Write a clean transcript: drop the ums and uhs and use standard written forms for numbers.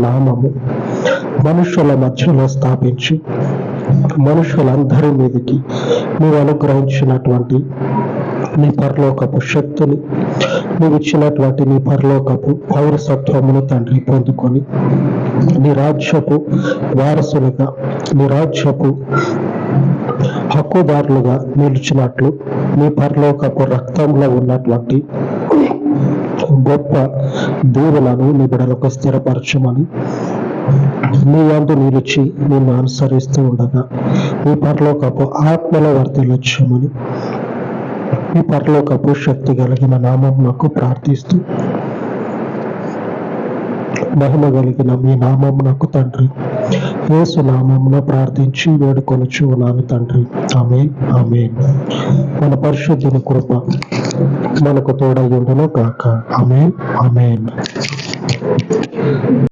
నామము మనుషుల మధ్యలో స్థాపించి మనుషులందరి మీదకి నీవు అనుగ్రహించినటువంటి నీ పరలోకపు శక్తిని, నీవు ఇచ్చినటువంటి నీ పరలోకపు పౌరసత్వమును తండ్రి పొందుకొని నీ రాజ్యపు వారసులుగా, నీ రాజ్యపు హక్కుదారులుగా నిలిచినట్లు నీ పరలోకపు రక్తంలో ఉన్నటువంటి గొప్ప దేవులను నీ బిడ్డలకు స్థిరపరచమని, నీ యందు నిలిచి నిన్ను అనుసరిస్తూ ఉండగా ఈ పరలోకపు ఆత్మల వర్తిల్లొచ్చమని ఈ పరలోకపు శక్తి కలిగిన నామం నాకు ప్రార్థిస్తూ, మహిమ కలిగిన మీ నామం నాకు తండ్రి యేసు నామమున ప్రార్థించి వేడుకొనుచు ఉన్నాను తండ్రి. ఆమేన్, ఆమేన్. మన పరిశుద్ధుని కృప మనకు తోడై ఉండును గాక. ఆమేన్, ఆమేన్.